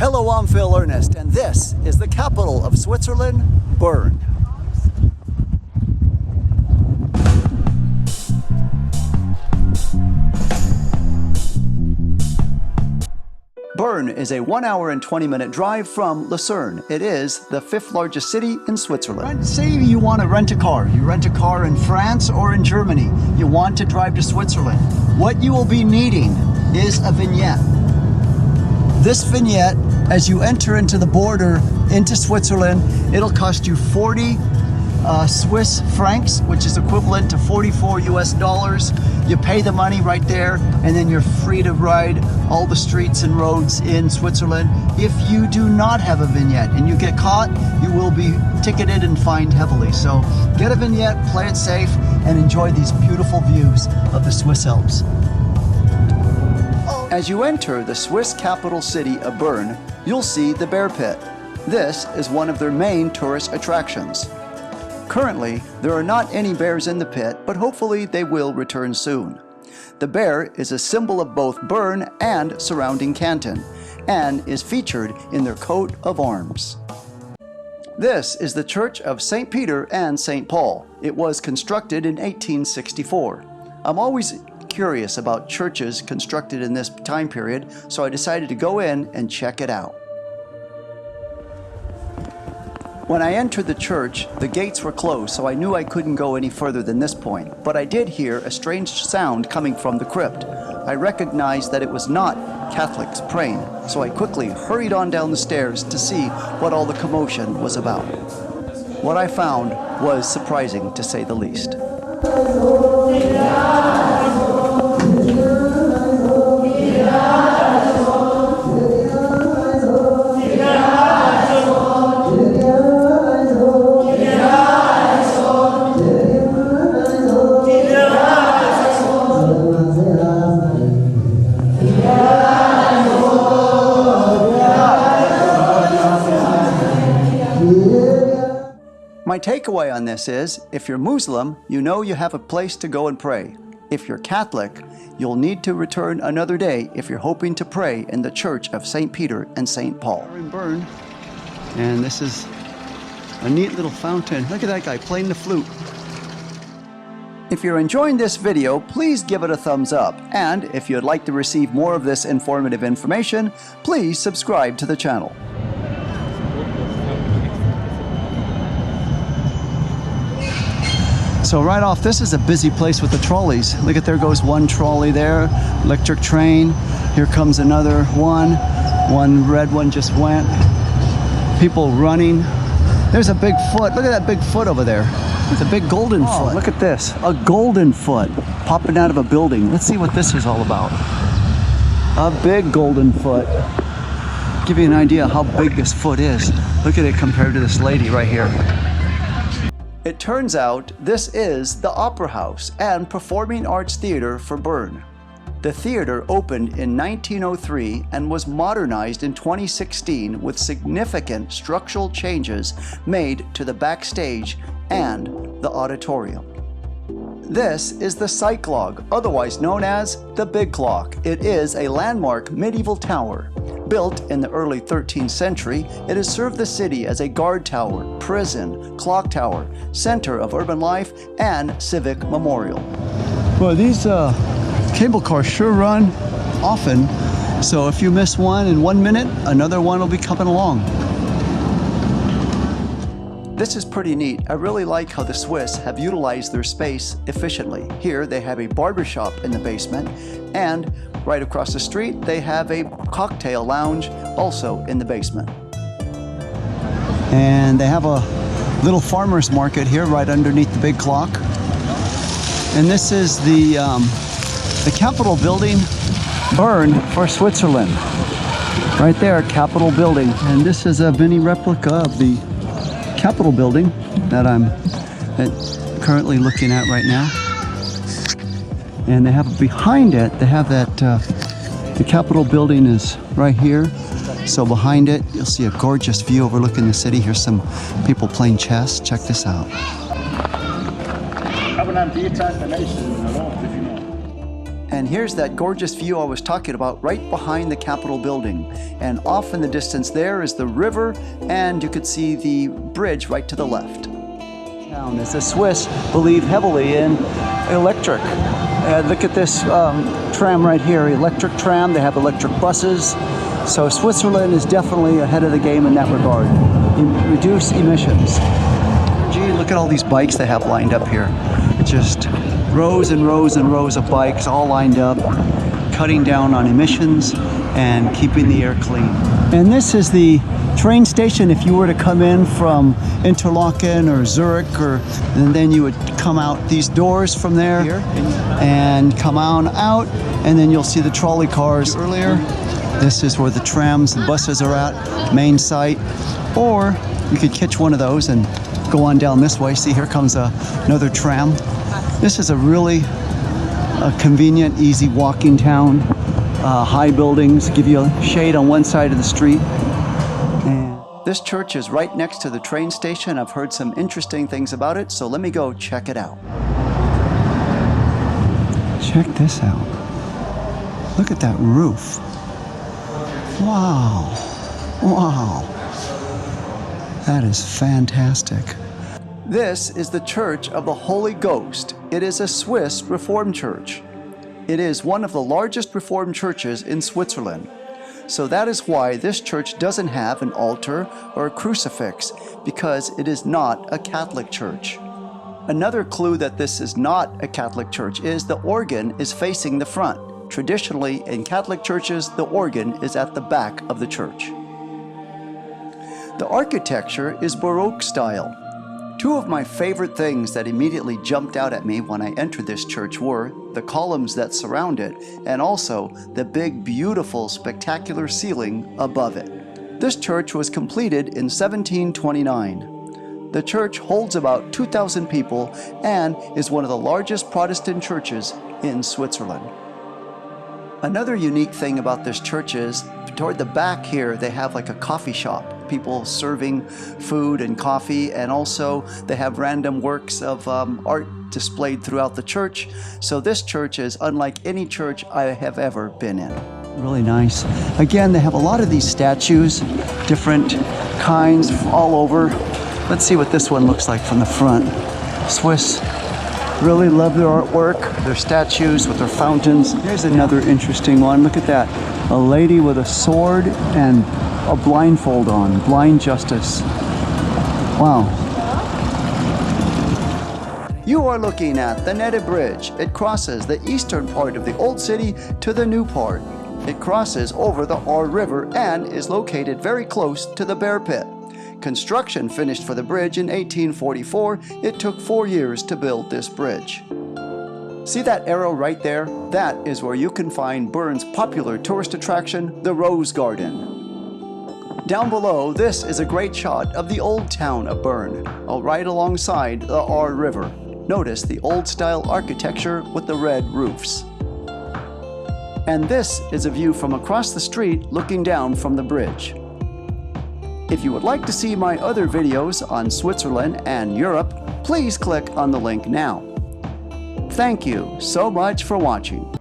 Hello, I'm Phil Ernest, and this is the capital of Switzerland, Bern. Bern is a 1 hour and 20-minute drive from Lucerne. It is the 5th largest city in Switzerland. Say you want to rent a car. You rent a car in France or in Germany. You want to drive to Switzerland. What you will be needing is a vignette. This vignette, as you enter into the border into Switzerland, it'll cost you 40 Swiss francs, which is equivalent to 44 US dollars. You pay the money right there, and then you're free to ride all the streets and roads in Switzerland. If you do not have a vignette and you get caught, you will be ticketed and fined heavily. So get a vignette, play it safe, and enjoy these beautiful views of the Swiss Alps. As you enter the Swiss capital city of Bern, you'll see the Bear Pit. This is one of their main tourist attractions. Currently, there are not any bears in the pit, but hopefully they will return soon. The bear is a symbol of both Bern and surrounding canton, and is featured in their coat of arms. This is the Church of St. Peter and St. Paul. It was constructed in 1864. I'm always curious about churches constructed in this time period, so I decided to go in and check it out. When I entered the church, the gates were closed, so I knew I couldn't go any further than this point, but I did hear a strange sound coming from the crypt. I recognized that it was not Catholics praying, so I quickly hurried on down the stairs to see what all the commotion was about. What I found was surprising, to say the least. My takeaway on this is, if you're Muslim, you know you have a place to go and pray. If you're Catholic, you'll need to return another day if you're hoping to pray in the Church of St. Peter and St. Paul. We're in Bern, and this is a neat little fountain. Look at that guy playing the flute. If you're enjoying this video, please give it a thumbs up. And if you'd like to receive more of this informative information, please subscribe to the channel. So right off, this is a busy place with the trolleys. Look at, there goes one trolley there, electric train. Here comes another one. One red one just went. People running. There's a big foot. Look at that big foot over there. It's a big golden foot. Look at this, a golden foot popping out of a building. Let's see what this is all about. A big golden foot. Give you an idea how big this foot is. Look at it compared to this lady right here. It turns out this is the Opera House and Performing Arts Theater for Bern. The theater opened in 1903 and was modernized in 2016 with significant structural changes made to the backstage and the auditorium. This is the Cyclog, otherwise known as the Big Clock. It is a landmark medieval tower. Built in the early 13th century, it has served the city as a guard tower, prison, clock tower, center of urban life, and civic memorial. Well, these cable cars sure run often, so if you miss one in 1 minute, another one will be coming along. This is pretty neat. I really like how the Swiss have utilized their space efficiently. Here they have a barbershop in the basement, and right across the street they have a cocktail lounge also in the basement. And they have a little farmer's market here right underneath the big clock. And this is the Capitol building, Bern, for Switzerland. Right there, Capitol building. And this is a mini replica of the Capitol building that I'm currently looking at right now. And they have behind it, they have that, the Capitol building is right here. So behind it, you'll see a gorgeous view overlooking the city. Here's some people playing chess. Check this out. And here's that gorgeous view I was talking about right behind the Capitol building. And off in the distance there is the river, and you could see the bridge right to the left. As the Swiss believe heavily in electric. Look at this tram right here, electric tram. They have electric buses. So Switzerland is definitely ahead of the game in that regard. Reduce emissions. Gee, look at all these bikes they have lined up here. Just rows and rows and rows of bikes all lined up, cutting down on emissions and keeping the air clean. And this is the train station if you were to come in from Interlaken or Zurich, and then you would come out these doors from there and come on out, and then you'll see the trolley cars earlier. This is where the trams and buses are at, main site. Or you could catch one of those and go on down this way. See, here comes another tram. This is a really convenient, easy walking town. High buildings give you a shade on one side of the street. And this church is right next to the train station. I've heard some interesting things about it, so let me go check it out. Check this out. Look at that roof. Wow. Wow. That is fantastic. This is the Church of the Holy Ghost. It is a Swiss Reformed church. It is one of the largest Reformed churches in Switzerland. So that is why this church doesn't have an altar or a crucifix, because it is not a Catholic church. Another clue that this is not a Catholic church is the organ is facing the front. Traditionally, in Catholic churches, the organ is at the back of the church. The architecture is Baroque style. Two of my favorite things that immediately jumped out at me when I entered this church were the columns that surround it, and also the big, beautiful, spectacular ceiling above it. This church was completed in 1729. The church holds about 2,000 people and is one of the largest Protestant churches in Switzerland. Another unique thing about this church is, toward the back here, they have like a coffee shop. People serving food and coffee, and also they have random works of art displayed throughout the church. So this church is unlike any church I have ever been in. Really nice. Again, they have a lot of these statues, different kinds all over. Let's see what this one looks like from the front. Swiss really love their artwork, their statues with their fountains. Here's another interesting one. Look at that. A lady with a sword and a blindfold on. Blind justice. Wow. You are looking at the Netted Bridge. It crosses the eastern part of the old city to the new part. It crosses over the Aare River and is located very close to the bear pit. Construction finished for the bridge in 1844. It took 4 years to build this bridge. See that arrow right there? That is where you can find Bern's popular tourist attraction, the Rose Garden. Down below, this is a great shot of the old town of Bern, right alongside the Aare River. Notice the old-style architecture with the red roofs. And this is a view from across the street looking down from the bridge. If you would like to see my other videos on Switzerland and Europe, please click on the link now. Thank you so much for watching.